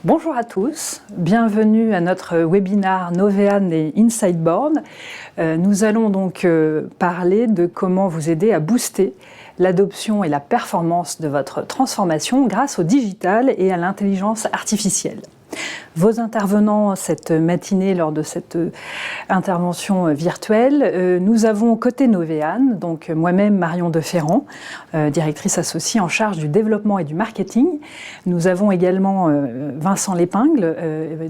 Bonjour à tous, bienvenue à notre webinaire Novean et Inside Board. Nous allons donc parler de comment vous aider à booster l'adoption et la performance de votre transformation grâce au digital et à l'intelligence artificielle. Vos intervenants cette matinée lors de cette intervention virtuelle, nous avons côté Novean, donc moi-même Marion Deferrand, directrice associée en charge du développement et du marketing. Nous avons également Vincent Lépingle,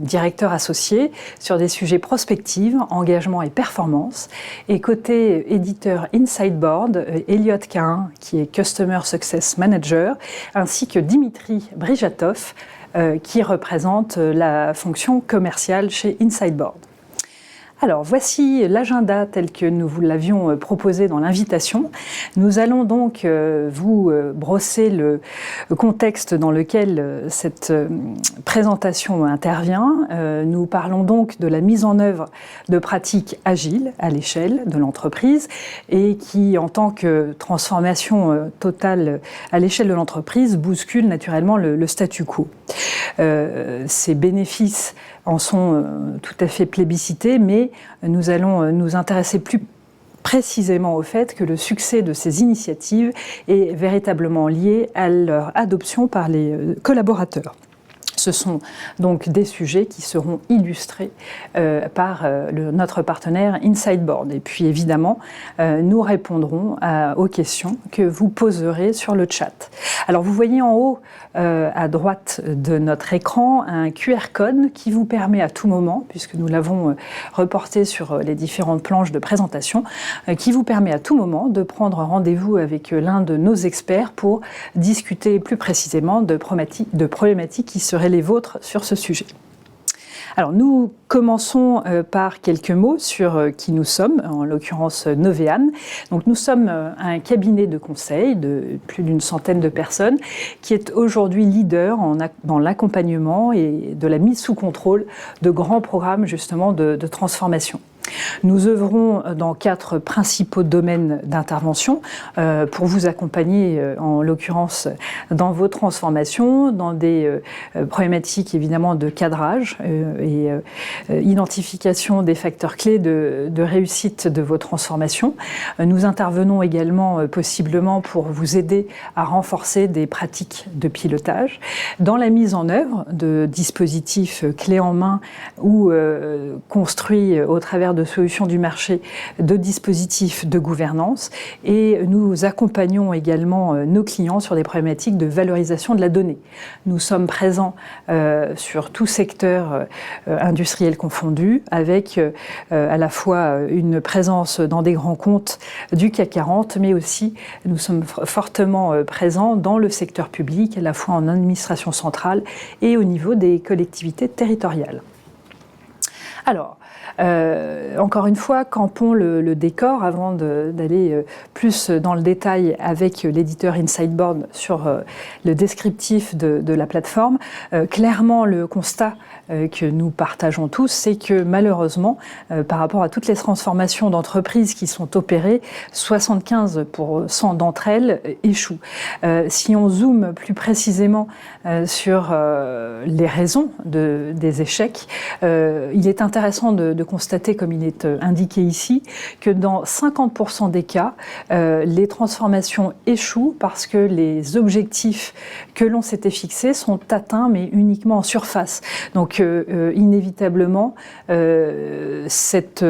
directeur associé sur des sujets prospective, engagement et performance. Et côté éditeur Inside Board, Elliot Cain, qui est Customer Success Manager, ainsi que Dimitri Brijatov, qui représente la fonction commerciale chez Inside Board. Alors, voici l'agenda tel que nous vous l'avions proposé dans l'invitation. Nous allons donc vous brosser le contexte dans lequel cette présentation intervient. Nous parlons donc de la mise en œuvre de pratiques agiles à l'échelle de l'entreprise et qui, en tant que transformation totale à l'échelle de l'entreprise, bouscule naturellement le statu quo. Ces bénéfices en sont tout à fait plébiscités, mais nous allons nous intéresser plus précisément au fait que le succès de ces initiatives est véritablement lié à leur adoption par les collaborateurs. Ce sont donc des sujets qui seront illustrés par notre partenaire Inside Board. Et puis évidemment, nous répondrons aux questions que vous poserez sur le chat. Alors vous voyez en haut à droite de notre écran un QR code qui vous permet à tout moment, puisque nous l'avons reporté sur les différentes planches de présentation, qui vous permet à tout moment de prendre rendez-vous avec l'un de nos experts pour discuter plus précisément de problématiques qui seraient les vôtres sur ce sujet. Alors nous commençons par quelques mots sur qui nous sommes, en l'occurrence Novean. Donc nous sommes un cabinet de conseil de plus d'une centaine de personnes qui est aujourd'hui leader dans l'accompagnement et de la mise sous contrôle de grands programmes justement de transformation. Nous œuvrons dans 4 principaux domaines d'intervention pour vous accompagner, en l'occurrence, dans vos transformations, dans des problématiques évidemment de cadrage et identification des facteurs clés de réussite de vos transformations. Nous intervenons également possiblement pour vous aider à renforcer des pratiques de pilotage, dans la mise en œuvre de dispositifs clés en main ou construits au travers de solutions du marché, de dispositifs de gouvernance, et nous accompagnons également nos clients sur des problématiques de valorisation de la donnée. Nous sommes présents sur tout secteur industriel confondu, avec à la fois une présence dans des grands comptes du CAC 40, mais aussi nous sommes fortement présents dans le secteur public, à la fois en administration centrale et au niveau des collectivités territoriales. Alors, encore une fois, campons le décor avant d'aller plus dans le détail avec l'éditeur Inside Board sur le descriptif de la plateforme. Clairement, le constat que nous partageons tous, c'est que malheureusement, par rapport à toutes les transformations d'entreprises qui sont opérées, 75% d'entre elles échouent. Si on zoome plus précisément sur les raisons des échecs, il est intéressant de constater, comme il est indiqué ici, que dans 50% des cas, les transformations échouent parce que les objectifs que l'on s'était fixés sont atteints, mais uniquement en surface. Donc, inévitablement, cette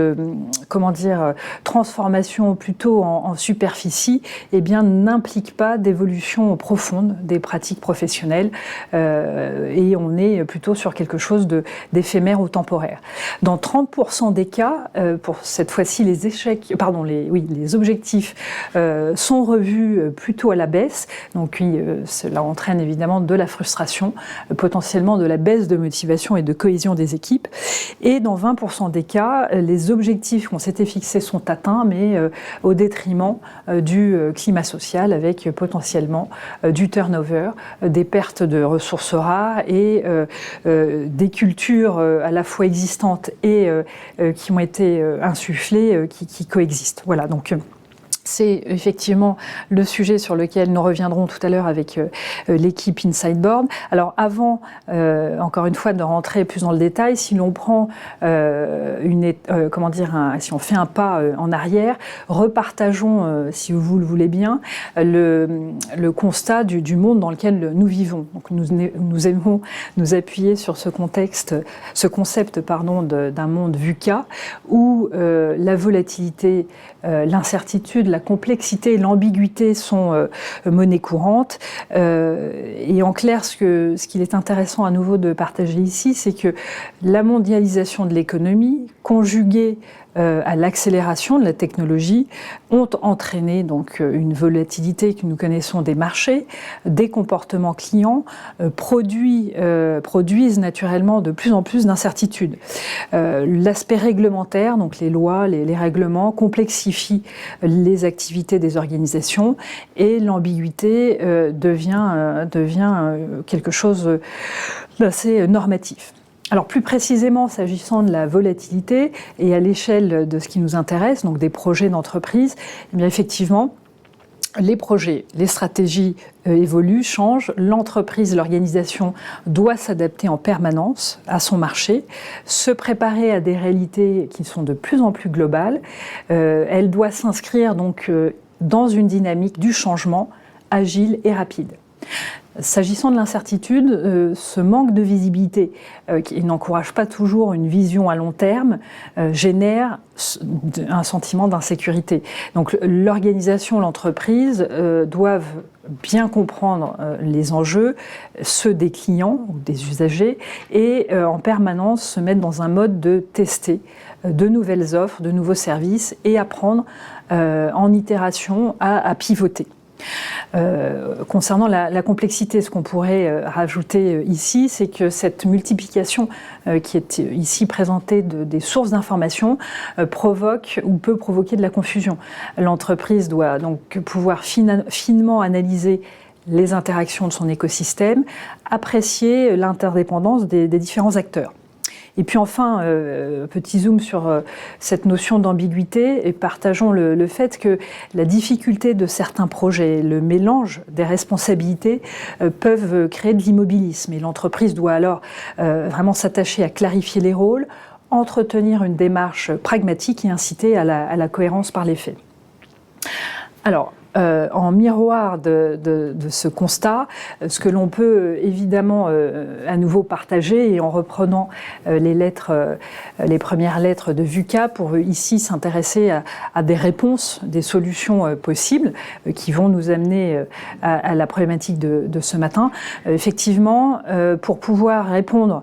transformation plutôt en superficie, eh bien, n'implique pas d'évolution profonde des pratiques professionnelles et on est plutôt sur quelque chose d'éphémère ou temporaire. Dans 30% des cas, pour cette fois-ci, les objectifs sont revus plutôt à la baisse. Donc oui, cela entraîne évidemment de la frustration, potentiellement de la baisse de motivation et de cohésion des équipes. Et dans 20% des cas, les objectifs qu'on s'était fixés sont atteints, mais au détriment du climat social, avec potentiellement du turnover, des pertes de ressources rares et des cultures à la fois existantes et qui ont été insufflées, qui coexistent. Voilà, donc C'est effectivement le sujet sur lequel nous reviendrons tout à l'heure avec l'équipe Inside Board. Alors avant, encore une fois, de rentrer plus dans le détail, si l'on prend si on fait un pas en arrière, repartageons, si vous le voulez bien, le constat du monde dans lequel nous vivons. Donc nous aimons nous appuyer sur ce concept d'un monde VUCA où la volatilité, l'incertitude, la complexité et l'ambiguïté sont monnaie courante. Et en clair, ce qu'il est intéressant à nouveau de partager ici, c'est que la mondialisation de l'économie, conjuguée à l'accélération de la technologie, ont entraîné donc une volatilité que nous connaissons des marchés, des comportements clients, produisent naturellement de plus en plus d'incertitudes. L'aspect réglementaire, donc les lois, les règlements, complexifie les activités des organisations et l'ambiguïté devient quelque chose d'assez normatif. Alors plus précisément, s'agissant de la volatilité et à l'échelle de ce qui nous intéresse, donc des projets d'entreprise, eh bien effectivement, les projets, les stratégies évoluent, changent. L'entreprise, l'organisation doit s'adapter en permanence à son marché, se préparer à des réalités qui sont de plus en plus globales. Elle doit s'inscrire donc dans une dynamique du changement agile et rapide. S'agissant de l'incertitude, ce manque de visibilité qui n'encourage pas toujours une vision à long terme génère un sentiment d'insécurité. Donc l'organisation, l'entreprise doivent bien comprendre les enjeux, ceux des clients ou des usagers, et en permanence se mettre dans un mode de tester de nouvelles offres, de nouveaux services et apprendre en itération à pivoter. Concernant la complexité, ce qu'on pourrait rajouter ici, c'est que cette multiplication qui est ici présentée des sources d'informations provoque ou peut provoquer de la confusion. L'entreprise doit donc pouvoir finement analyser les interactions de son écosystème, apprécier l'interdépendance des différents acteurs. Et puis enfin, petit zoom sur cette notion d'ambiguïté et partageons le fait que la difficulté de certains projets, le mélange des responsabilités peuvent créer de l'immobilisme. Et l'entreprise doit alors vraiment s'attacher à clarifier les rôles, entretenir une démarche pragmatique et inciter à la cohérence par les faits. Alors, en miroir de ce constat, ce que l'on peut évidemment à nouveau partager, et en reprenant les premières lettres de VUCA, pour ici s'intéresser à des réponses, des solutions possibles qui vont nous amener à la problématique de ce matin. Effectivement, pour pouvoir répondre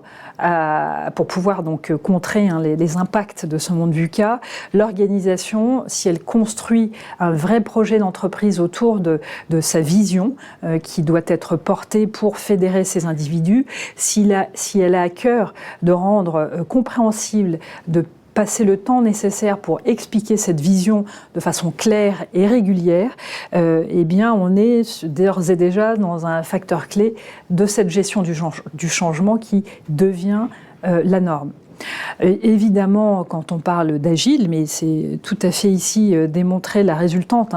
pour pouvoir donc contrer les impacts de ce monde VUCA, l'organisation, si elle construit un vrai projet d'entreprise autour de sa vision qui doit être portée pour fédérer ces individus, si elle a à cœur de rendre compréhensible, de passer le temps nécessaire pour expliquer cette vision de façon claire et régulière, eh bien on est d'ores et déjà dans un facteur clé de cette gestion du changement qui devient la norme. Évidemment, quand on parle d'agile, mais c'est tout à fait ici démontré la résultante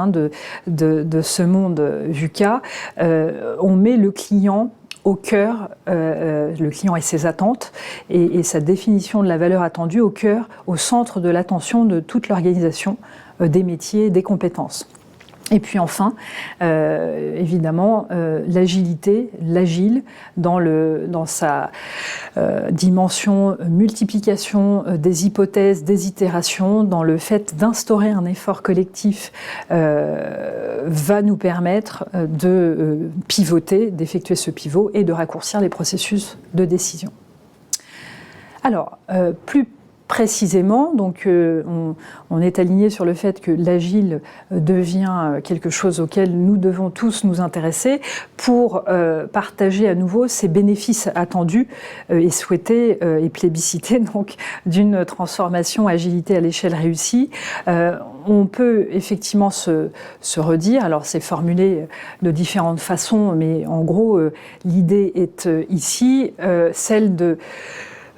de ce monde VUCA, on met le client au cœur, le client et ses attentes, et sa définition de la valeur attendue au cœur, au centre de l'attention de toute l'organisation, des métiers, des compétences. Et puis enfin, évidemment, l'agilité, l'agile dans sa dimension multiplication des hypothèses, des itérations, dans le fait d'instaurer un effort collectif, va nous permettre de pivoter, d'effectuer ce pivot et de raccourcir les processus de décision. Alors, plus précisément, donc on est aligné sur le fait que l'agile devient quelque chose auquel nous devons tous nous intéresser pour partager à nouveau ces bénéfices attendus et souhaités et plébiscités donc d'une transformation agilité à l'échelle réussie. On peut effectivement se redire, alors c'est formulé de différentes façons, mais en gros l'idée est ici celle de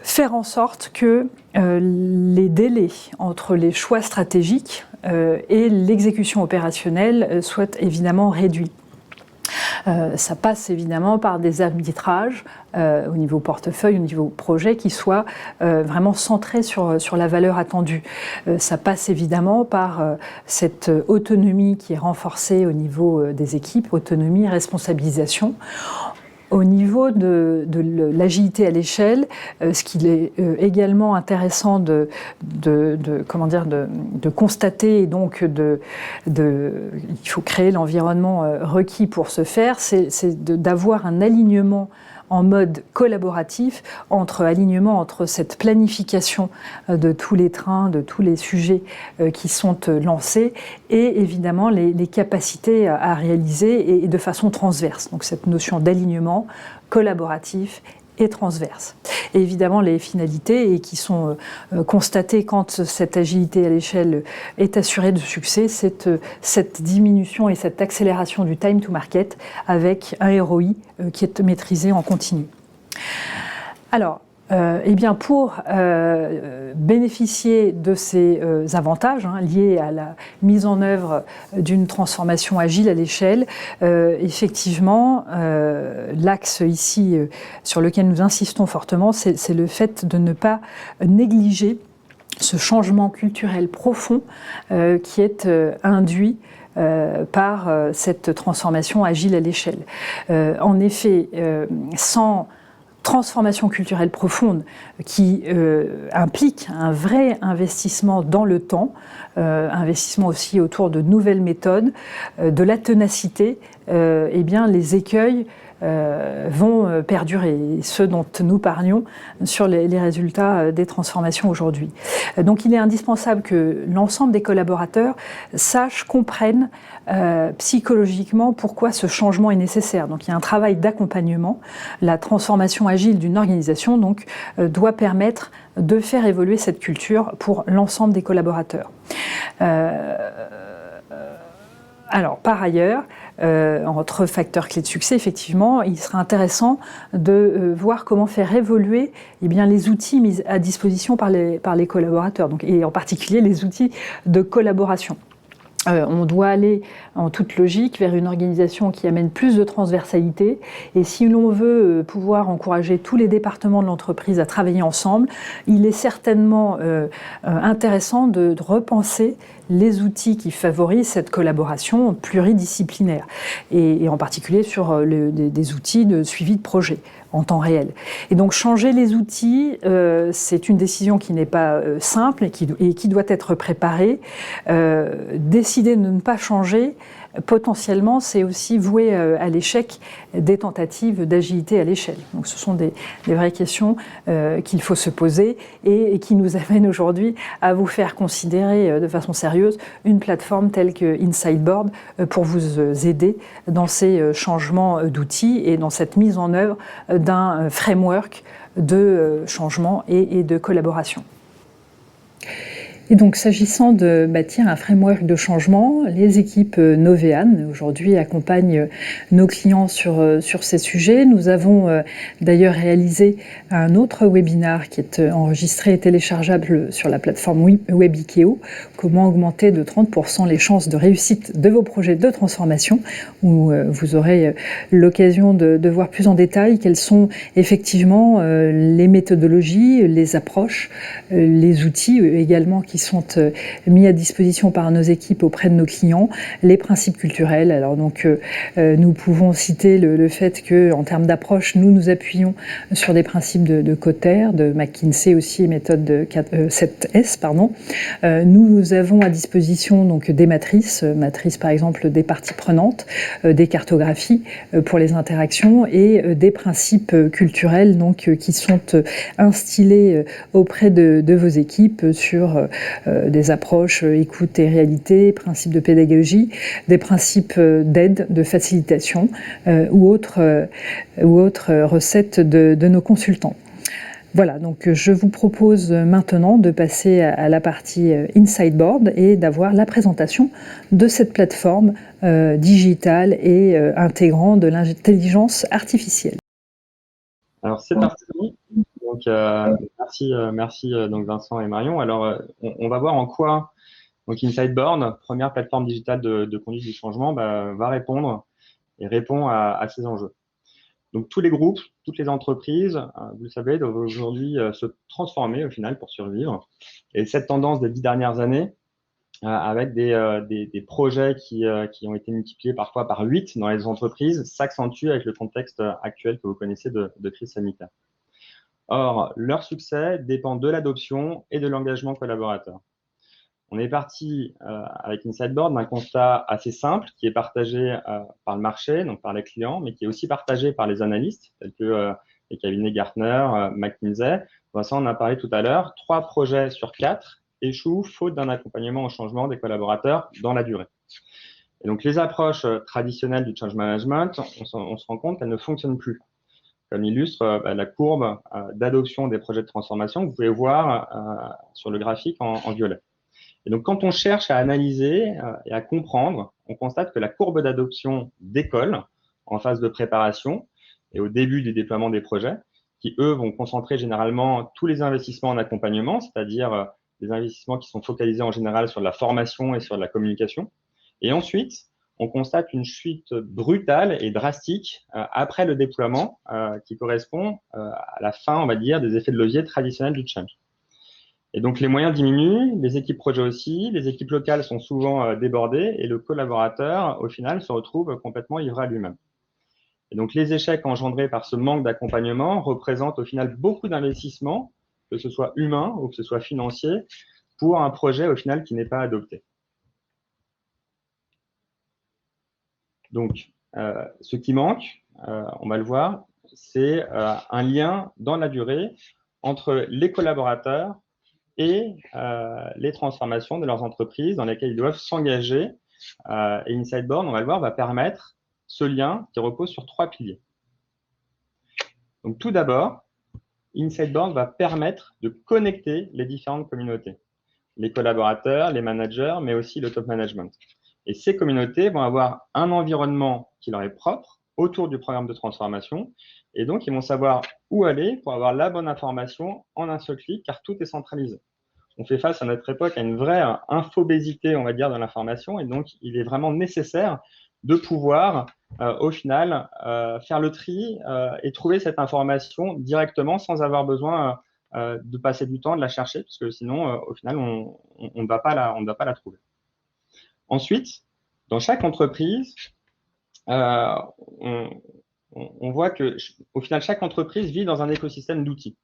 faire en sorte que les délais entre les choix stratégiques et l'exécution opérationnelle soit évidemment réduite. Ça passe évidemment par des arbitrages au niveau portefeuille, au niveau projet, qui soient vraiment centrés sur la valeur attendue. Ça passe évidemment par cette autonomie qui est renforcée au niveau des équipes, autonomie, responsabilisation. Au niveau de l'agilité à l'échelle, ce qu'il est également intéressant de constater, et donc il faut créer l'environnement requis pour ce faire, c'est d'avoir un alignement en mode collaboratif entre cette planification de tous les trains, de tous les sujets qui sont lancés, et évidemment les capacités à réaliser et de façon transverse. Donc cette notion d'alignement collaboratif et transverse. Et évidemment les finalités qui sont constatées quand cette agilité à l'échelle est assurée de succès, c'est cette diminution et cette accélération du time to market avec un ROI qui est maîtrisé en continu. Alors, eh bien pour bénéficier de ces avantages liés à la mise en œuvre d'une transformation agile à l'échelle, effectivement, l'axe ici sur lequel nous insistons fortement, c'est le fait de ne pas négliger ce changement culturel profond qui est induit par cette transformation agile à l'échelle. En effet, sans transformation culturelle profonde qui implique un vrai investissement dans le temps, investissement aussi autour de nouvelles méthodes, de la ténacité, eh bien les écueils vont perdurer, ceux dont nous parlions sur les résultats des transformations aujourd'hui. Donc il est indispensable que l'ensemble des collaborateurs sachent, comprennent psychologiquement pourquoi ce changement est nécessaire. Donc il y a un travail d'accompagnement. La transformation agile d'une organisation donc, doit permettre de faire évoluer cette culture pour l'ensemble des collaborateurs. Alors, par ailleurs, entre facteurs clés de succès, effectivement, il sera intéressant de voir comment faire évoluer les outils mis à disposition par les collaborateurs, donc, et en particulier les outils de collaboration. On doit aller en toute logique vers une organisation qui amène plus de transversalité, et si l'on veut pouvoir encourager tous les départements de l'entreprise à travailler ensemble, il est certainement intéressant de repenser les outils qui favorisent cette collaboration pluridisciplinaire, et en particulier sur des outils de suivi de projet en temps réel. Et donc changer les outils, c'est une décision qui n'est pas simple et qui doit être préparée. Décider de ne pas changer, potentiellement, c'est aussi vouer à l'échec des tentatives d'agilité à l'échelle. Donc ce sont des vraies questions qu'il faut se poser et qui nous amènent aujourd'hui à vous faire considérer de façon sérieuse une plateforme telle que Insideboard pour vous aider dans ces changements d'outils et dans cette mise en œuvre d'un framework de changement et de collaboration. Et donc, s'agissant de bâtir un framework de changement, les équipes Novéane, aujourd'hui, accompagnent nos clients sur ces sujets. Nous avons d'ailleurs réalisé un autre webinaire qui est enregistré et téléchargeable sur la plateforme Webikeo, comment augmenter de 30% les chances de réussite de vos projets de transformation, où vous aurez l'occasion de voir plus en détail quelles sont effectivement les méthodologies, les approches, les outils également qui sont mis à disposition par nos équipes auprès de nos clients, les principes culturels. Alors donc nous pouvons citer le fait que en termes d'approche, nous appuyons sur des principes de Kotter, de McKinsey aussi, méthode de 7S, pardon. Nous avons à disposition donc des matrices par exemple des parties prenantes, des cartographies pour les interactions et des principes culturels donc qui sont instillés auprès de vos équipes sur des approches écoute et réalité, principes de pédagogie, des principes d'aide, de facilitation ou autres recettes de nos consultants. Voilà, donc je vous propose maintenant de passer à la partie Insideboard et d'avoir la présentation de cette plateforme digitale et intégrant de l'intelligence artificielle. Alors c'est parti. Donc merci donc Vincent et Marion. Alors on va voir en quoi Donc, Insideboard, première plateforme digitale de conduite du changement, va répondre et répond à ces enjeux. Donc, tous les groupes, toutes les entreprises, vous le savez, doivent aujourd'hui se transformer au final pour survivre. Et cette tendance des 10 dernières années, avec des projets qui ont été multipliés parfois par 8 dans les entreprises, s'accentue avec le contexte actuel que vous connaissez de crise sanitaire. Or, leur succès dépend de l'adoption et de l'engagement collaborateur. On est parti avec Insideboard d'un constat assez simple qui est partagé par le marché, donc par les clients, mais qui est aussi partagé par les analystes, tels que les cabinets Gartner, McKinsey. Ça, on a parlé tout à l'heure. 3 projets sur 4 échouent faute d'un accompagnement au changement des collaborateurs dans la durée. Et donc, les approches traditionnelles du change management, on se rend compte qu'elles ne fonctionnent plus. Comme illustre la courbe d'adoption des projets de transformation, que vous pouvez voir sur le graphique en violet. Et donc, quand on cherche à analyser et à comprendre, on constate que la courbe d'adoption décolle en phase de préparation et au début du déploiement des projets, qui, eux, vont concentrer généralement tous les investissements en accompagnement, c'est-à-dire des investissements qui sont focalisés en général sur la formation et sur la communication. Et ensuite, on constate une chute brutale et drastique après le déploiement qui correspond à la fin, on va dire, des effets de levier traditionnels du change. Et donc, les moyens diminuent, les équipes projets aussi, les équipes locales sont souvent débordées et le collaborateur, au final, se retrouve complètement livré à lui-même. Et donc, les échecs engendrés par ce manque d'accompagnement représentent au final beaucoup d'investissements, que ce soit humain ou que ce soit financier, pour un projet au final qui n'est pas adopté. Donc, ce qui manque, on va le voir, c'est un lien dans la durée entre les collaborateurs et les transformations de leurs entreprises dans lesquelles ils doivent s'engager. Et Insideboard, on va le voir, va permettre ce lien qui repose sur 3 piliers. Donc, tout d'abord, Insideboard va permettre de connecter les différentes communautés, les collaborateurs, les managers, mais aussi le top management. Et ces communautés vont avoir un environnement qui leur est propre autour du programme de transformation. Et donc, ils vont savoir où aller pour avoir la bonne information en un seul clic, car tout est centralisé. On fait face à notre époque à une vraie infobésité, on va dire, de l'information. Et donc, il est vraiment nécessaire de pouvoir, au final, faire le tri et trouver cette information directement sans avoir besoin de passer du temps de la chercher, parce que sinon, au final, on ne va pas la trouver. Ensuite, dans chaque entreprise, on voit que, au final, chaque entreprise vit dans un écosystème d'outils.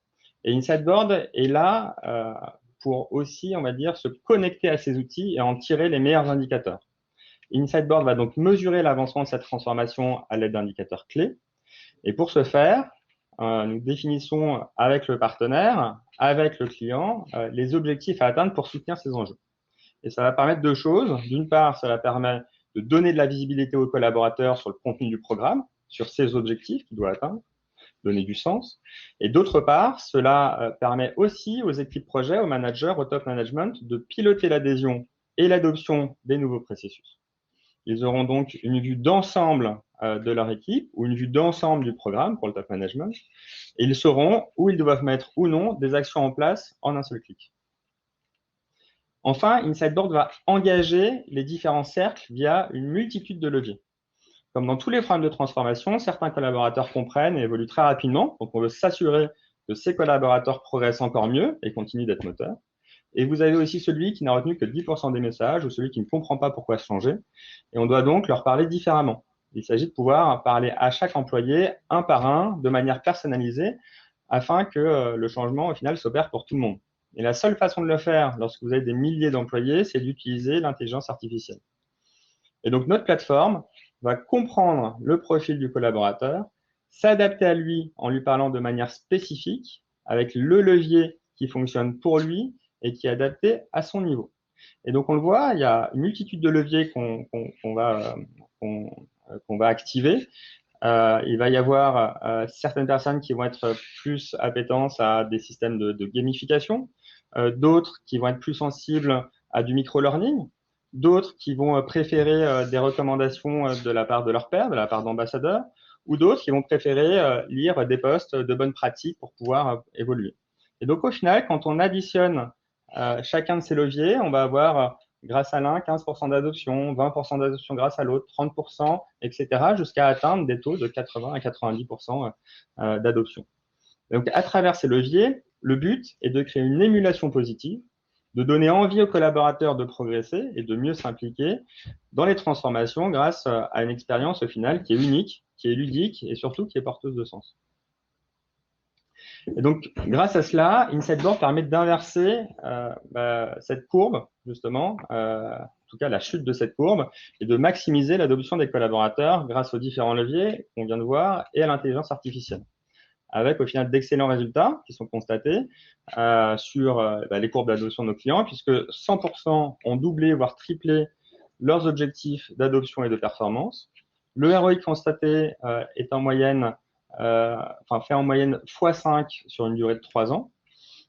Et Insideboard est là pour aussi, on va dire, se connecter à ces outils et en tirer les meilleurs indicateurs. Insideboard va donc mesurer l'avancement de cette transformation à l'aide d'indicateurs clés. Et pour ce faire, nous définissons avec le partenaire, avec le client, les objectifs à atteindre pour soutenir ces enjeux. Et ça va permettre 2 choses. D'une part, ça va permettre de donner de la visibilité aux collaborateurs sur le contenu du programme, sur ses objectifs qu'il doit atteindre, donner du sens. Et d'autre part, cela permet aussi aux équipes projets, aux managers, au top management de piloter l'adhésion et l'adoption des nouveaux processus. Ils auront donc une vue d'ensemble de leur équipe ou une vue d'ensemble du programme pour le top management et ils sauront où ils doivent mettre ou non des actions en place en un seul clic. Enfin, Insideboard va engager les différents cercles via une multitude de leviers. Comme dans tous les programmes de transformation, certains collaborateurs comprennent et évoluent très rapidement. Donc, on veut s'assurer que ces collaborateurs progressent encore mieux et continuent d'être moteurs. Et vous avez aussi celui qui n'a retenu que 10% des messages ou celui qui ne comprend pas pourquoi changer. Et on doit donc leur parler différemment. Il s'agit de pouvoir parler à chaque employé un par un, de manière personnalisée, afin que le changement, au final, s'opère pour tout le monde. Et la seule façon de le faire, lorsque vous avez des milliers d'employés, c'est d'utiliser l'intelligence artificielle. Et donc, notre plateforme va comprendre le profil du collaborateur, s'adapter à lui en lui parlant de manière spécifique, avec le levier qui fonctionne pour lui et qui est adapté à son niveau. Et donc, on le voit, il y a une multitude de leviers qu'on va activer. Il va y avoir certaines personnes qui vont être plus appétentes à des systèmes de gamification, d'autres qui vont être plus sensibles à du micro-learning, d'autres qui vont préférer des recommandations de la part de leur pairs, de la part d'ambassadeurs, ou d'autres qui vont préférer lire des posts de bonnes pratiques pour pouvoir évoluer. Et donc, au final, quand on additionne chacun de ces leviers, on va avoir grâce à l'un, 15% d'adoption, 20% d'adoption grâce à l'autre, 30%, etc., jusqu'à atteindre des taux de 80 à 90% d'adoption. Donc, à travers ces leviers, le but est de créer une émulation positive, de donner envie aux collaborateurs de progresser et de mieux s'impliquer dans les transformations grâce à une expérience au final qui est unique, qui est ludique et surtout qui est porteuse de sens. Et donc, grâce à cela, InsightBoard permet d'inverser cette courbe, justement, en tout cas la chute de cette courbe, et de maximiser l'adoption des collaborateurs grâce aux différents leviers qu'on vient de voir et à l'intelligence artificielle, avec au final d'excellents résultats qui sont constatés sur les courbes d'adoption de nos clients, puisque 100% ont doublé, voire triplé leurs objectifs d'adoption et de performance. Le ROI constaté est en moyenne, fait en moyenne x5 sur une durée de 3 ans.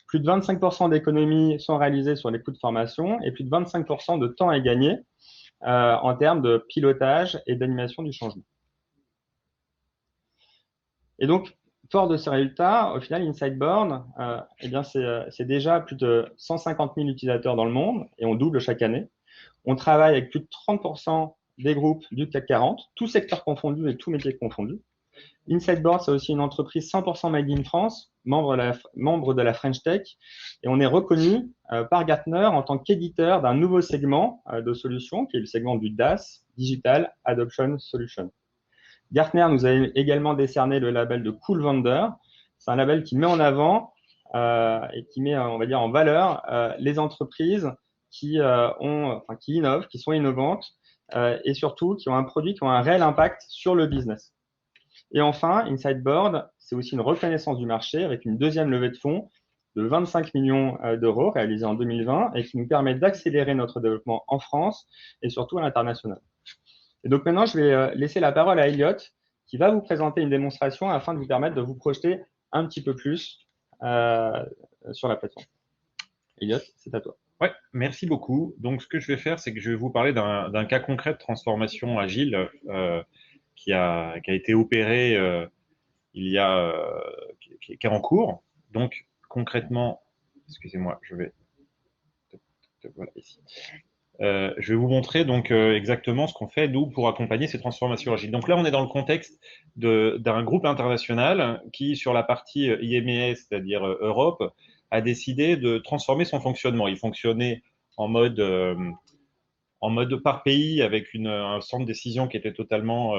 Plus de 25% d'économies sont réalisées sur les coûts de formation et plus de 25% de temps est gagné en termes de pilotage et d'animation du changement. Et donc, fort de ces résultats, au final, InsightBoard, c'est déjà plus de 150 000 utilisateurs dans le monde et on double chaque année. On travaille avec plus de 30% des groupes du CAC 40, tous secteurs confondus et tous métiers confondus. InsightBoard, c'est aussi une entreprise 100% made in France, membre de la French Tech, et on est reconnu par Gartner en tant qu'éditeur d'un nouveau segment de solutions, qui est le segment du DAS, Digital Adoption Solution. Gartner nous a également décerné le label de Cool Vendor. C'est un label qui met en avant et qui met, on va dire, en valeur les entreprises qui innovent, qui sont innovantes et surtout qui ont un produit qui ont un réel impact sur le business. Et enfin, InsightBoard, c'est aussi une reconnaissance du marché avec une deuxième levée de fonds de 25 millions d'euros réalisée en 2020 et qui nous permet d'accélérer notre développement en France et surtout à l'international. Et donc maintenant, je vais laisser la parole à Elliot qui va vous présenter une démonstration afin de vous permettre de vous projeter un petit peu plus sur la plateforme. Elliot, c'est à toi. Ouais, merci beaucoup. Donc, ce que je vais faire, c'est que je vais vous parler d'un cas concret de transformation agile qui a été opéré qui est en cours. Donc, concrètement, excusez-moi, voilà ici. Je vais vous montrer donc exactement ce qu'on fait nous pour accompagner ces transformations agiles. Donc là, on est dans le contexte d'un groupe international qui, sur la partie IMEA, c'est-à-dire Europe, a décidé de transformer son fonctionnement. Il fonctionnait en mode par pays avec un centre de décision qui était totalement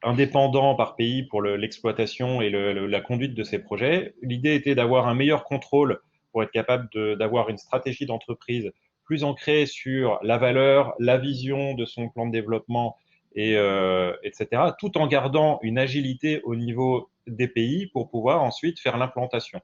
indépendant par pays pour l'exploitation et la conduite de ces projets. L'idée était d'avoir un meilleur contrôle pour être capable d'avoir une stratégie d'entreprise plus ancrée sur la valeur, la vision de son plan de développement, etc., tout en gardant une agilité au niveau des pays pour pouvoir ensuite faire l'implantation.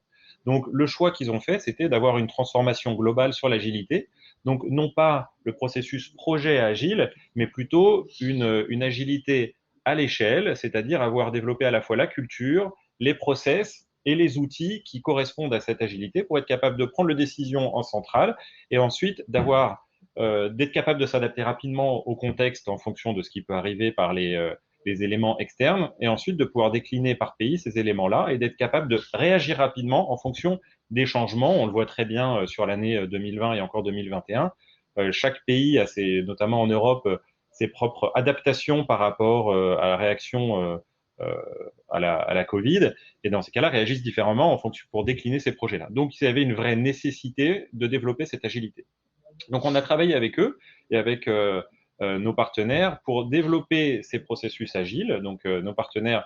Donc, le choix qu'ils ont fait, c'était d'avoir une transformation globale sur l'agilité. Donc, non pas le processus projet agile, mais plutôt une agilité à l'échelle, c'est-à-dire avoir développé à la fois la culture, les process et les outils qui correspondent à cette agilité pour être capable de prendre les décisions en centrale et ensuite d'être capable de s'adapter rapidement au contexte en fonction de ce qui peut arriver par les éléments externes et ensuite de pouvoir décliner par pays ces éléments-là et d'être capable de réagir rapidement en fonction des changements. On le voit très bien sur l'année 2020 et encore 2021. Chaque pays a notamment en Europe, ses propres adaptations par rapport à la réaction à la Covid. Et dans ces cas-là, réagissent différemment en fonction pour décliner ces projets-là. Donc, il y avait une vraie nécessité de développer cette agilité. Donc, on a travaillé avec eux et avec nos partenaires pour développer ces processus agiles. Donc, nos partenaires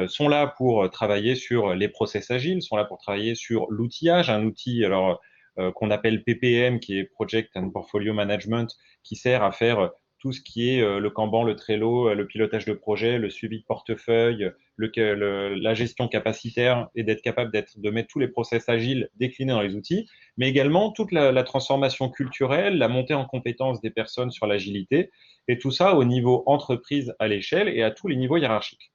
sont là pour travailler sur les process agiles, sont là pour travailler sur l'outillage, un outil qu'on appelle PPM, qui est Project and Portfolio Management, qui sert à faire tout ce qui est le Kanban, le Trello, le pilotage de projet, le suivi de portefeuille, la gestion capacitaire et d'être capable de mettre tous les process agiles déclinés dans les outils, mais également toute la transformation culturelle, la montée en compétences des personnes sur l'agilité et tout ça au niveau entreprise à l'échelle et à tous les niveaux hiérarchiques.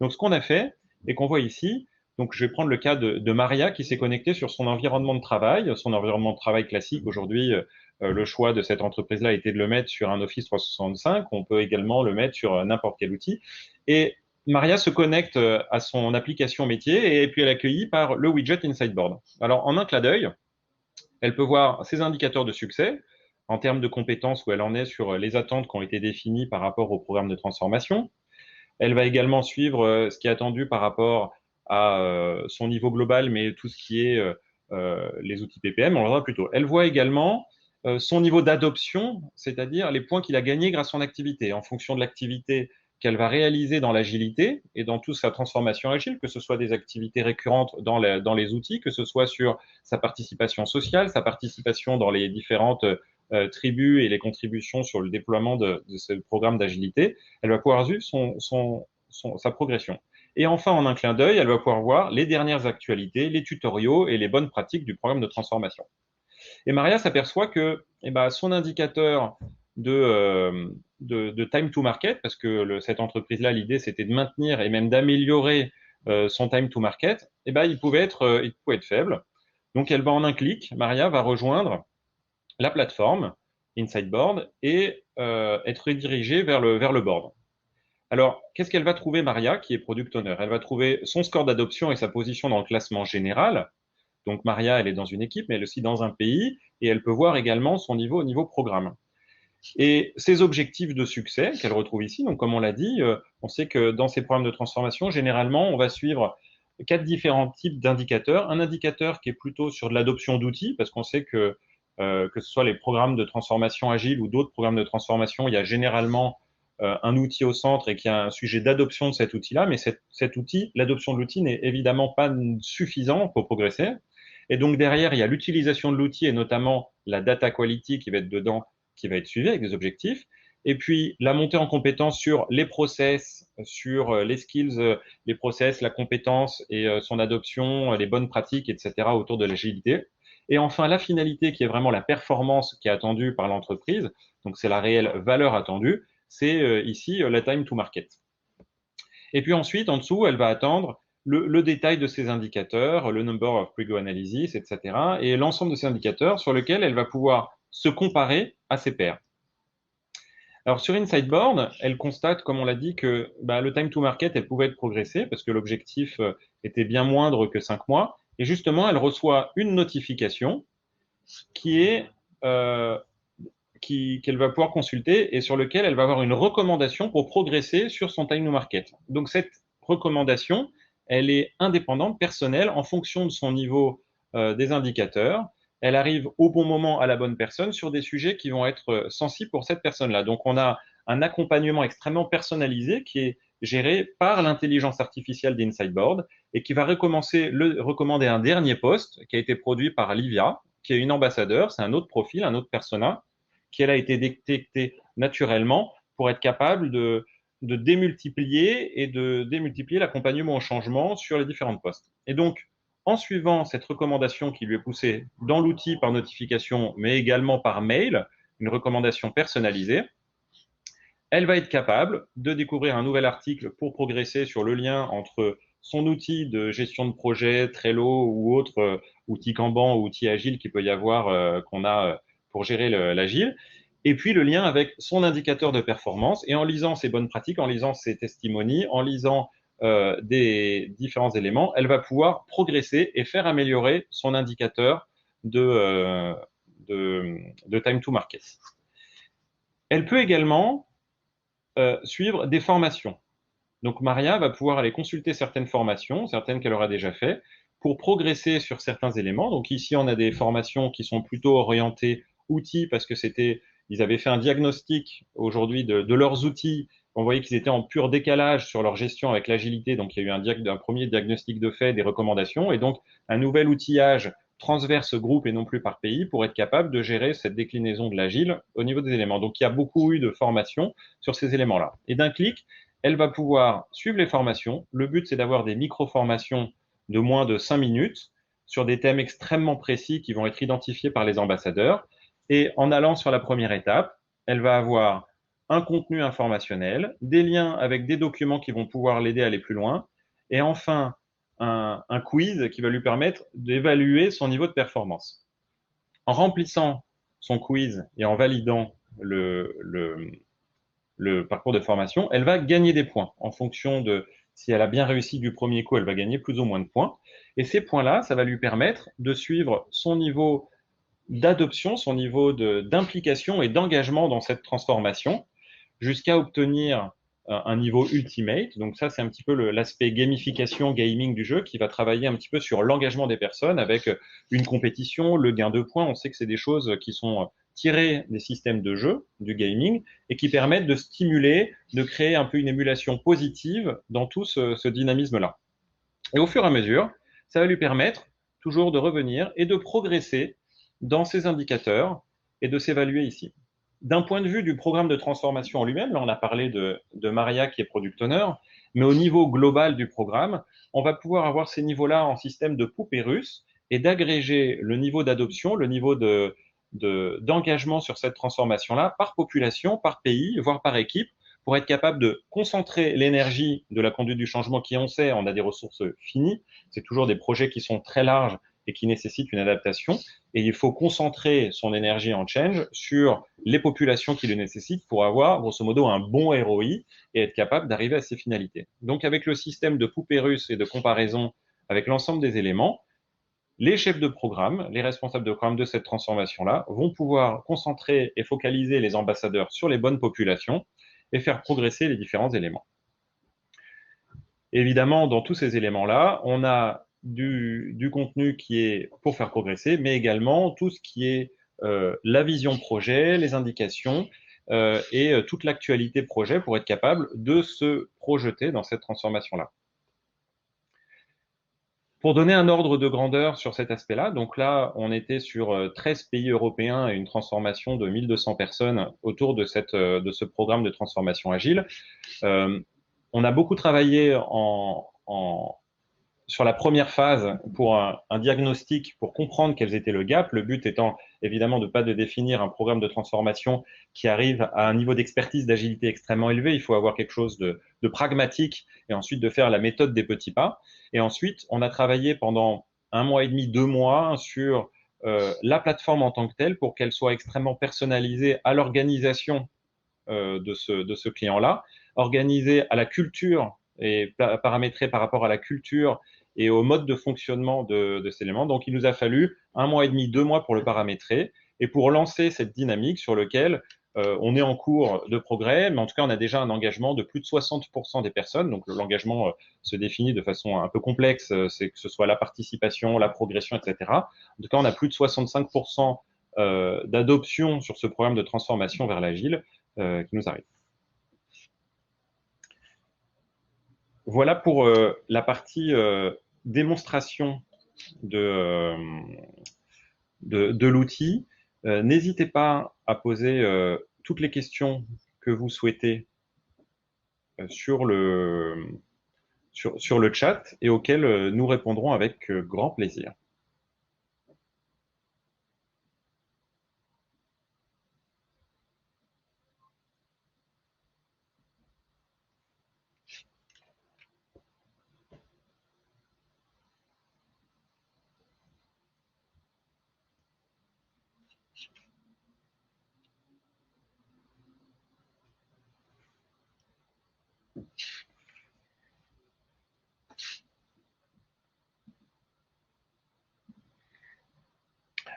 Donc, ce qu'on a fait et qu'on voit ici, donc je vais prendre le cas de Maria qui s'est connectée sur son environnement de travail classique. Aujourd'hui, le choix de cette entreprise-là était de le mettre sur un Office 365. On peut également le mettre sur n'importe quel outil. Et Maria se connecte à son application métier et puis elle est accueillie par le widget InsightBoard. Alors, en un clin d'œil, Elle peut voir ses indicateurs de succès en termes de compétences, où elle en est sur les attentes qui ont été définies par rapport au programme de transformation. Elle va également suivre ce qui est attendu par rapport à son niveau global, mais tout ce qui est les outils PPM, on le verra plus tôt. Elle voit également son niveau d'adoption, c'est-à-dire les points qu'il a gagnés grâce à son activité, en fonction de l'activité qu'elle va réaliser dans l'agilité et dans toute sa transformation agile, que ce soit des activités récurrentes dans les outils, que ce soit sur sa participation sociale, sa participation dans les différentes tribus et les contributions sur le déploiement de ce programme d'agilité. Elle va pouvoir suivre sa progression. Et enfin, en un clin d'œil, elle va pouvoir voir les dernières actualités, les tutoriaux et les bonnes pratiques du programme de transformation. Et Maria s'aperçoit que son indicateur de time to market, parce que cette entreprise-là, l'idée, c'était de maintenir et même d'améliorer son time to market, il pouvait être faible. Donc, elle va en un clic, Maria va rejoindre la plateforme Insideboard et être redirigée vers le board. Alors, qu'est-ce qu'elle va trouver, Maria, qui est product owner? Elle va trouver son score d'adoption et sa position dans le classement général. Donc, Maria, elle est dans une équipe, mais elle est aussi dans un pays, et elle peut voir également son niveau au niveau programme. Et ses objectifs de succès qu'elle retrouve ici, donc comme on l'a dit, on sait que dans ces programmes de transformation, généralement, on va suivre 4 différents types d'indicateurs. Un indicateur qui est plutôt sur de l'adoption d'outils, parce qu'on sait que ce soit les programmes de transformation agile ou d'autres programmes de transformation, il y a généralement un outil au centre et qu'il y a un sujet d'adoption de cet outil-là, mais cet outil, l'adoption de l'outil n'est évidemment pas suffisant pour progresser. Et donc derrière, il y a l'utilisation de l'outil et notamment la data quality qui va être dedans, qui va être suivie avec des objectifs. Et puis la montée en compétence sur les process, sur les skills, les process, la compétence et son adoption, les bonnes pratiques, etc. autour de l'agilité. Et enfin, la finalité qui est vraiment la performance qui est attendue par l'entreprise, donc c'est la réelle valeur attendue, c'est ici la time to market. Et puis ensuite, en dessous, elle va attendre le détail de ces indicateurs, le number of pre-go analysis, etc. et l'ensemble de ces indicateurs sur lesquels elle va pouvoir se comparer à ses pairs. Alors sur Insideboard, elle constate, comme on l'a dit, que le time to market, elle pouvait être progressée parce que l'objectif était bien moindre que 5 mois. Et justement, elle reçoit une notification qui est qu'elle va pouvoir consulter et sur lequel elle va avoir une recommandation pour progresser sur son time to market. Donc cette recommandation, elle est indépendante, personnelle, en fonction de son niveau des indicateurs. Elle arrive au bon moment à la bonne personne sur des sujets qui vont être sensibles pour cette personne-là. Donc on a un accompagnement extrêmement personnalisé qui est géré par l'intelligence artificielle d'Insideboard et qui va recommander un dernier post qui a été produit par Livia, qui est une ambassadeur, c'est un autre profil, un autre persona, qui elle a été détectée naturellement pour être capable de démultiplier l'accompagnement au changement sur les différentes postes. Et donc, en suivant cette recommandation qui lui est poussée dans l'outil par notification, mais également par mail, une recommandation personnalisée, elle va être capable de découvrir un nouvel article pour progresser sur le lien entre son outil de gestion de projet, Trello ou autre outil Kanban ou outil agile qu'il peut y avoir qu'on a pour gérer l'agile, et puis le lien avec son indicateur de performance. Et en lisant ses bonnes pratiques, en lisant ses testimonies, en lisant des différents éléments, elle va pouvoir progresser et faire améliorer son indicateur de time to market. Elle peut également suivre des formations. Donc Maria va pouvoir aller consulter certaines formations, certaines qu'elle aura déjà fait, pour progresser sur certains éléments. Donc ici, on a des formations qui sont plutôt orientées outils parce que ils avaient fait un diagnostic aujourd'hui de leurs outils. On voyait qu'ils étaient en pur décalage sur leur gestion avec l'agilité. Donc il y a eu un premier diagnostic de fait, des recommandations, et donc un nouvel outillage transverse groupe et non plus par pays pour être capable de gérer cette déclinaison de l'agile au niveau des éléments. Donc il y a beaucoup eu de formations sur ces éléments-là. Et d'un clic, elle va pouvoir suivre les formations. Le but, c'est d'avoir des micro-formations de moins de 5 minutes sur des thèmes extrêmement précis qui vont être identifiés par les ambassadeurs. Et en allant sur la première étape, elle va avoir un contenu informationnel, des liens avec des documents qui vont pouvoir l'aider à aller plus loin, et enfin un quiz qui va lui permettre d'évaluer son niveau de performance. En remplissant son quiz et en validant le parcours de formation, elle va gagner des points en fonction de si elle a bien réussi du premier coup, elle va gagner plus ou moins de points. Et ces points-là, ça va lui permettre de suivre son niveau d'adoption, son niveau d'implication et d'engagement dans cette transformation, jusqu'à obtenir un niveau ultimate. Donc ça, c'est un petit peu l'aspect gamification, gaming du jeu qui va travailler un petit peu sur l'engagement des personnes avec une compétition, le gain de points. On sait que c'est des choses qui sont tirées des systèmes de jeu, du gaming, et qui permettent de stimuler, de créer un peu une émulation positive dans tout ce dynamisme-là. Et au fur et à mesure, ça va lui permettre toujours de revenir et de progresser dans ces indicateurs et de s'évaluer ici. D'un point de vue du programme de transformation en lui-même, là on a parlé de Maria qui est product owner, mais au niveau global du programme, on va pouvoir avoir ces niveaux-là en système de poupée russe et d'agréger le niveau d'adoption, le niveau d'engagement sur cette transformation-là par population, par pays, voire par équipe, pour être capable de concentrer l'énergie de la conduite du changement qui, on sait, on a des ressources finies. C'est toujours des projets qui sont très larges et qui nécessitent une adaptation. Et il faut concentrer son énergie en change sur les populations qui le nécessitent pour avoir, grosso modo, un bon ROI et être capable d'arriver à ces finalités. Donc, avec le système de poupée russe et de comparaison avec l'ensemble des éléments, les chefs de programme, les responsables de programme de cette transformation-là vont pouvoir concentrer et focaliser les ambassadeurs sur les bonnes populations et faire progresser les différents éléments. Évidemment, dans tous ces éléments-là, on a du contenu qui est pour faire progresser, mais également tout ce qui est la vision projet, les indications et toute l'actualité projet pour être capable de se projeter dans cette transformation-là. Pour donner un ordre de grandeur sur cet aspect-là, donc là, on était sur 13 pays européens et une transformation de 1200 personnes autour de ce programme de transformation agile. On a beaucoup travaillé sur la première phase pour un diagnostic, pour comprendre quels étaient le gap. Le but étant évidemment de pas de définir un programme de transformation qui arrive à un niveau d'expertise, d'agilité extrêmement élevé. Il faut avoir quelque chose de pragmatique et ensuite de faire la méthode des petits pas. Et ensuite, on a travaillé pendant 1 mois et demi, 2 mois sur la plateforme en tant que telle pour qu'elle soit extrêmement personnalisée à l'organisation de ce client-là, organisée à la culture et paramétrée par rapport à la culture et au mode de fonctionnement de ces éléments. Donc, il nous a fallu 1 mois et demi, 2 mois pour le paramétrer et pour lancer cette dynamique sur laquelle on est en cours de progrès, mais en tout cas, on a déjà un engagement de plus de 60% des personnes. Donc, l'engagement se définit de façon un peu complexe, c'est que ce soit la participation, la progression, etc. En tout cas, on a plus de 65% d'adoption sur ce programme de transformation vers l'agile qui nous arrive. Voilà pour la partie démonstration de l'outil. N'hésitez pas à poser toutes les questions que vous souhaitez sur le chat et auxquelles nous répondrons avec grand plaisir.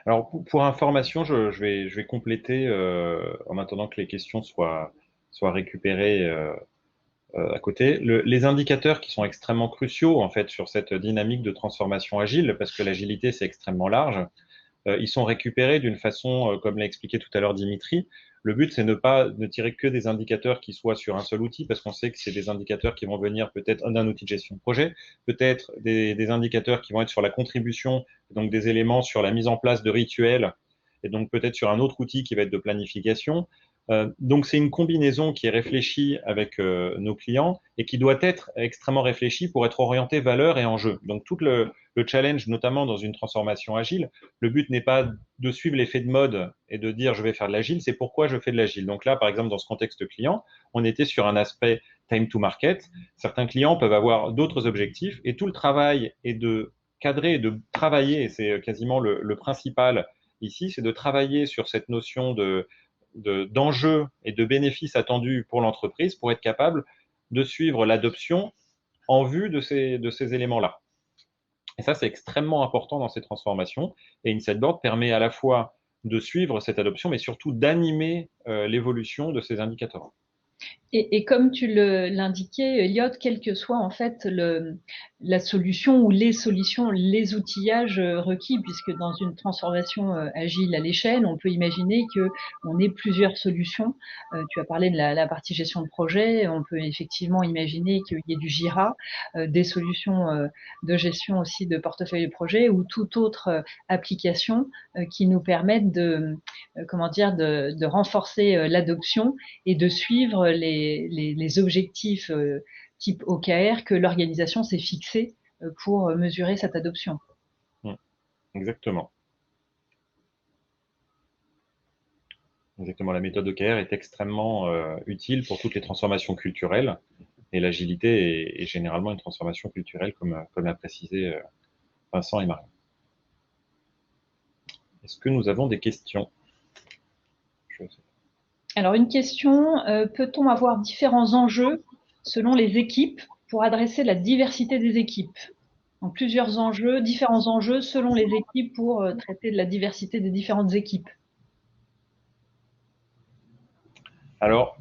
Alors, pour information, je vais compléter en attendant que les questions soient récupérées à côté. Les indicateurs qui sont extrêmement cruciaux en fait sur cette dynamique de transformation agile, parce que l'agilité c'est extrêmement large, ils sont récupérés d'une façon, comme l'a expliqué tout à l'heure Dimitri. Le but, c'est ne tirer que des indicateurs qui soient sur un seul outil, parce qu'on sait que c'est des indicateurs qui vont venir peut-être d'un outil de gestion de projet, peut-être des indicateurs qui vont être sur la contribution, donc des éléments sur la mise en place de rituels, et donc peut-être sur un autre outil qui va être de planification. Donc c'est une combinaison qui est réfléchie avec nos clients et qui doit être extrêmement réfléchie pour être orientée valeur et enjeu. Donc tout le challenge, notamment dans une transformation agile, le but n'est pas de suivre l'effet de mode et de dire je vais faire de l'agile, c'est pourquoi je fais de l'agile. Donc là, par exemple, dans ce contexte client, on était sur un aspect time to market. Certains clients peuvent avoir d'autres objectifs et tout le travail est de cadrer et de travailler, et c'est quasiment le principal ici, c'est de travailler sur cette notion d'enjeux et de bénéfices attendus pour l'entreprise pour être capable de suivre l'adoption en vue de ces éléments-là. Et ça, c'est extrêmement important dans ces transformations. Et InsightBoard permet à la fois de suivre cette adoption, mais surtout d'animer l'évolution de ces indicateurs. Et comme tu l'indiquais, Elliot, quelle que soit en fait la solution ou les solutions, les outillages requis, puisque dans une transformation agile à l'échelle, on peut imaginer que on ait plusieurs solutions. Tu as parlé de la partie gestion de projet, on peut effectivement imaginer qu'il y ait du Jira, des solutions de gestion aussi de portefeuille de projet ou toute autre application qui nous permettent de renforcer l'adoption et de suivre les objectifs type OKR que l'organisation s'est fixé pour mesurer cette adoption. Exactement. Exactement. La méthode OKR est extrêmement utile pour toutes les transformations culturelles et l'agilité est généralement une transformation culturelle comme l'a précisé Vincent et Marie. Est-ce que nous avons des questions? Alors une question, peut-on avoir différents enjeux selon les équipes pour adresser la diversité des équipes? Donc plusieurs enjeux, différents enjeux selon les équipes pour traiter de la diversité des différentes équipes. Alors,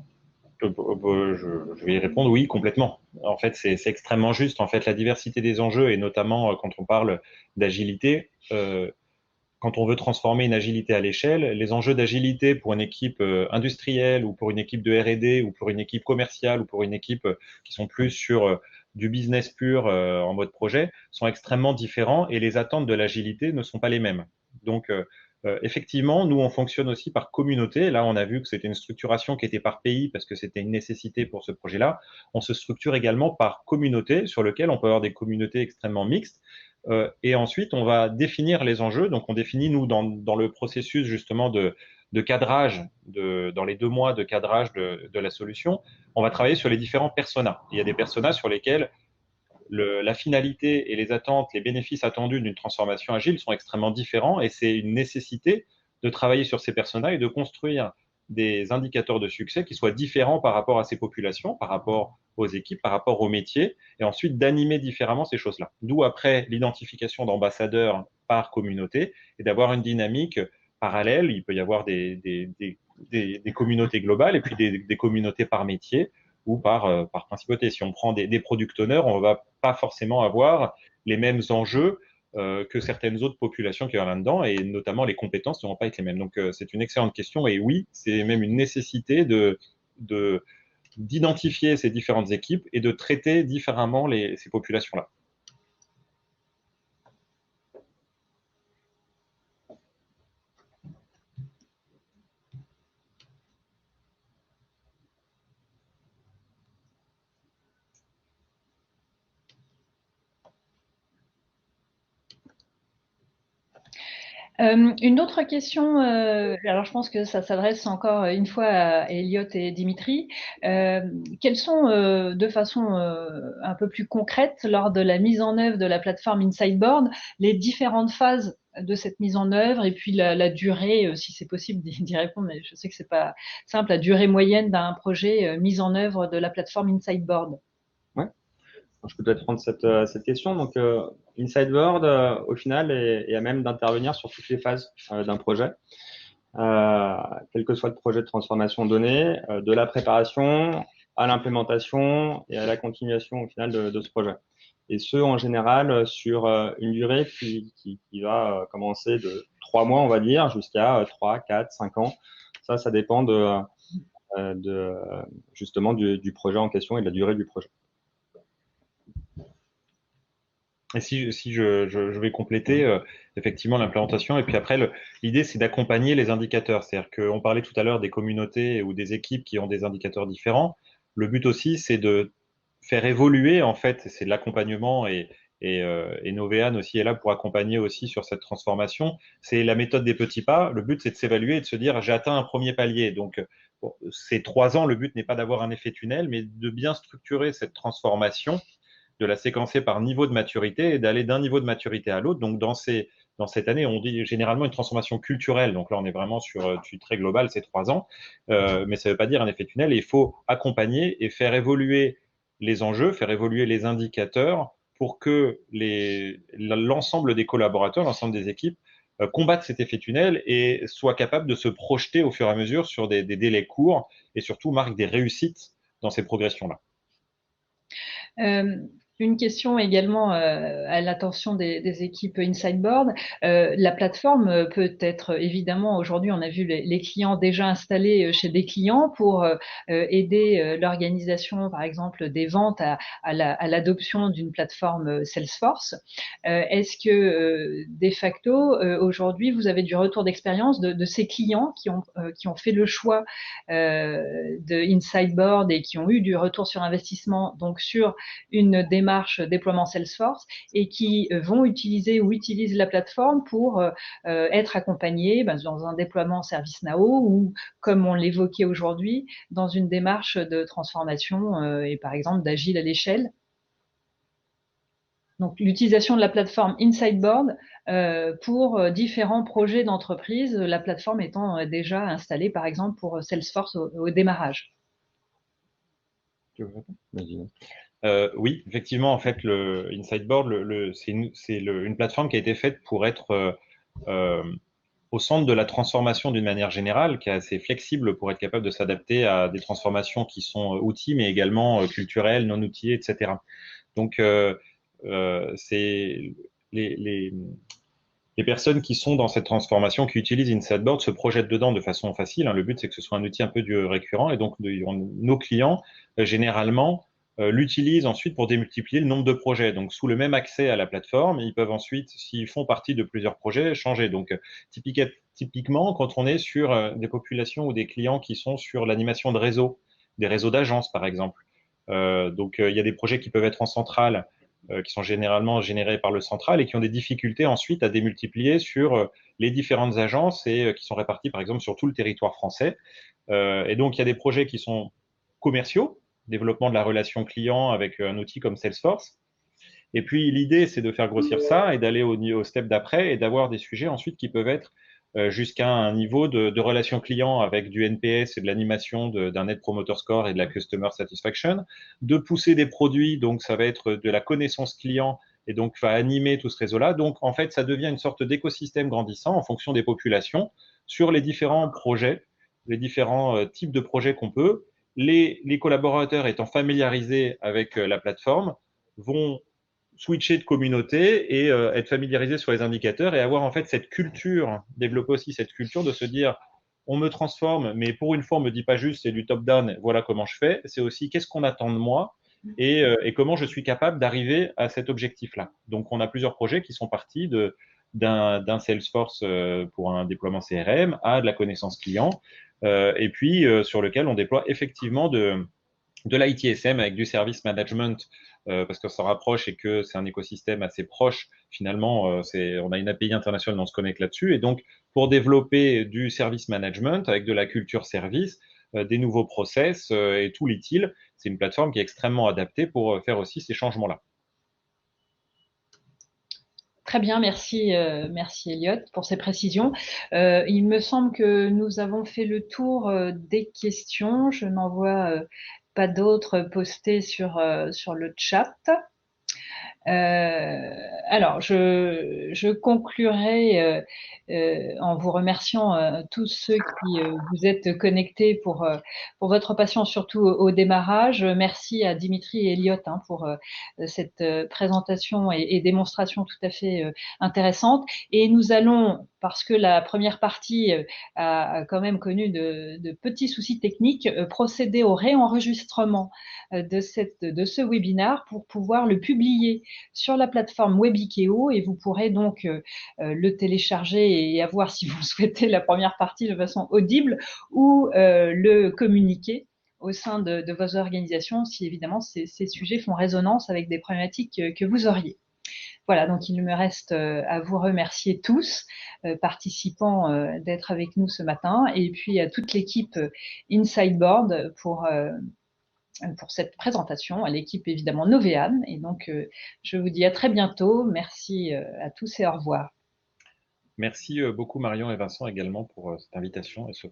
je vais y répondre oui, complètement. En fait, c'est extrêmement juste. En fait, la diversité des enjeux, et notamment quand on parle d'agilité, quand on veut transformer une agilité à l'échelle, les enjeux d'agilité pour une équipe industrielle ou pour une équipe de R&D ou pour une équipe commerciale ou pour une équipe qui sont plus sur du business pur en mode projet sont extrêmement différents et les attentes de l'agilité ne sont pas les mêmes. Donc, effectivement, nous, on fonctionne aussi par communauté. Là, on a vu que c'était une structuration qui était par pays parce que c'était une nécessité pour ce projet-là. On se structure également par communauté sur lequel on peut avoir des communautés extrêmement mixtes. Et ensuite, on va définir les enjeux. Donc, on définit, nous, dans le processus justement de cadrage, dans les 2 mois de cadrage de la solution, on va travailler sur les différents personas. Il y a des personas sur lesquels la finalité et les attentes, les bénéfices attendus d'une transformation agile sont extrêmement différents et c'est une nécessité de travailler sur ces personas et de construire des indicateurs de succès qui soient différents par rapport à ces populations, par rapport aux équipes, par rapport aux métiers, et ensuite d'animer différemment ces choses-là. D'où après l'identification d'ambassadeurs par communauté et d'avoir une dynamique parallèle. Il peut y avoir des communautés globales et puis des communautés par métier ou par principauté. Si on prend des product owners, on ne va pas forcément avoir les mêmes enjeux que certaines autres populations qui sont là-dedans, et notamment les compétences ne vont pas être les mêmes. Donc, c'est une excellente question, et oui, c'est même une nécessité d'identifier ces différentes équipes et de traiter différemment ces populations-là. Une autre question, alors je pense que ça s'adresse encore une fois à Elliot et Dimitri. Quelles sont, de façon un peu plus concrète, lors de la mise en œuvre de la plateforme Insideboard, les différentes phases de cette mise en œuvre et puis la durée, si c'est possible d'y répondre, mais je sais que c'est pas simple, la durée moyenne d'un projet mis en œuvre de la plateforme Insideboard? Ouais. Je peux peut-être prendre cette question. Donc, Insideboard, au final, est à même d'intervenir sur toutes les phases d'un projet, quel que soit le projet de transformation donné, de la préparation à l'implémentation et à la continuation au final de ce projet. Et ce, en général, sur une durée qui va commencer de 3 mois, on va dire, jusqu'à 3, 4, 5 ans. Ça dépend justement du projet en question et de la durée du projet. Et si je vais compléter effectivement l'implémentation, et puis après, l'idée, c'est d'accompagner les indicateurs. C'est-à-dire qu'on parlait tout à l'heure des communautés ou des équipes qui ont des indicateurs différents. Le but aussi, c'est de faire évoluer, en fait, c'est de l'accompagnement et Novéane aussi est là pour accompagner aussi sur cette transformation. C'est la méthode des petits pas. Le but, c'est de s'évaluer et de se dire, j'ai atteint un premier palier. Donc, bon, ces 3 ans, le but n'est pas d'avoir un effet tunnel, mais de bien structurer cette transformation, de la séquencer par niveau de maturité et d'aller d'un niveau de maturité à l'autre. Donc, dans cette année, on dit généralement une transformation culturelle. Donc là, on est vraiment sur du très global, c'est 3 ans. Mais ça ne veut pas dire un effet tunnel. Et il faut accompagner et faire évoluer les enjeux, faire évoluer les indicateurs pour que l'ensemble des collaborateurs, l'ensemble des équipes combattent cet effet tunnel et soient capables de se projeter au fur et à mesure sur des délais courts et surtout marquent des réussites dans ces progressions-là. Une question également à l'attention des équipes Inside Board. La plateforme peut être, évidemment, aujourd'hui, on a vu les clients déjà installés chez des clients pour aider l'organisation, par exemple, des ventes à l'adoption d'une plateforme Salesforce. Est-ce que, de facto, aujourd'hui, vous avez du retour d'expérience de ces clients qui ont fait le choix de Inside Board et qui ont eu du retour sur investissement, donc sur une démarche déploiement Salesforce et qui vont utiliser ou utilisent la plateforme pour être accompagnés dans un déploiement ServiceNow ou, comme on l'évoquait aujourd'hui, dans une démarche de transformation et par exemple d'agile à l'échelle. Donc, l'utilisation de la plateforme Insideboard pour différents projets d'entreprise, la plateforme étant déjà installée, par exemple, pour Salesforce au démarrage. Oui, effectivement, en fait, le Insideboard, c'est une plateforme qui a été faite pour être au centre de la transformation d'une manière générale, qui est assez flexible pour être capable de s'adapter à des transformations qui sont outils, mais également culturelles, non outillées, etc. Donc, c'est les personnes qui sont dans cette transformation, qui utilisent Insideboard, se projettent dedans de façon facile. Le but, c'est que ce soit un outil un peu du récurrent. Et donc, nos clients, généralement, l'utilisent ensuite pour démultiplier le nombre de projets. Donc, sous le même accès à la plateforme, ils peuvent ensuite, s'ils font partie de plusieurs projets, changer. Donc, typiquement, quand on est sur des populations ou des clients qui sont sur l'animation de réseaux, des réseaux d'agences, par exemple. Il y a des projets qui peuvent être en centrale, qui sont généralement générés par le central et qui ont des difficultés ensuite à démultiplier sur les différentes agences et qui sont réparties, par exemple, sur tout le territoire français. Et donc, il y a des projets qui sont commerciaux, développement de la relation client avec un outil comme Salesforce. Et puis, l'idée, c'est de faire grossir ça et d'aller au step d'après et d'avoir des sujets ensuite qui peuvent être jusqu'à un niveau de relation client avec du NPS et de l'animation d'un Net Promoter Score et de la Customer Satisfaction, de pousser des produits, donc ça va être de la connaissance client et donc va animer tout ce réseau-là. Donc, en fait, ça devient une sorte d'écosystème grandissant en fonction des populations sur les différents projets, les différents types de projets qu'on peut. Les collaborateurs étant familiarisés avec la plateforme vont switcher de communauté et être familiarisé sur les indicateurs et avoir en fait cette culture, développer aussi cette culture de se dire on me transforme, mais pour une fois on me dit pas juste c'est du top-down, voilà comment je fais, c'est aussi qu'est-ce qu'on attend de moi et comment je suis capable d'arriver à cet objectif-là. Donc on a plusieurs projets qui sont partis d'un Salesforce pour un déploiement CRM à de la connaissance client et puis sur lequel on déploie effectivement de l'ITSM avec du service management parce que ça rapproche et que c'est un écosystème assez proche. Finalement, on a une API internationale, on se connecte là-dessus. Et donc, pour développer du service management avec de la culture service, des nouveaux process et tout l'utile, c'est une plateforme qui est extrêmement adaptée pour faire aussi ces changements-là. Très bien, merci Elliot pour ces précisions. Il me semble que nous avons fait le tour des questions. Je n'en vois pas d'autres postées sur le chat. Alors, je conclurai en vous remerciant tous ceux qui vous êtes connectés pour votre patience, surtout au démarrage. Merci à Dimitri et Elliot pour cette présentation et démonstration tout à fait intéressante. Et nous allons, parce que la première partie a quand même connu de petits soucis techniques, procéder au réenregistrement de ce webinaire pour pouvoir le publier sur la plateforme Webikeo et vous pourrez donc le télécharger et avoir, si vous le souhaitez, la première partie de façon audible ou le communiquer au sein de vos organisations si évidemment ces sujets font résonance avec des problématiques que vous auriez. Voilà, donc il me reste à vous remercier tous, participants, d'être avec nous ce matin et puis à toute l'équipe Insideboard pour cette présentation, à l'équipe évidemment Novéane. Et donc, je vous dis à très bientôt. Merci à tous et au revoir. Merci beaucoup Marion et Vincent également pour cette invitation et ce.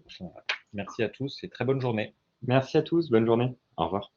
Merci à tous et très bonne journée. Merci à tous, bonne journée. Au revoir.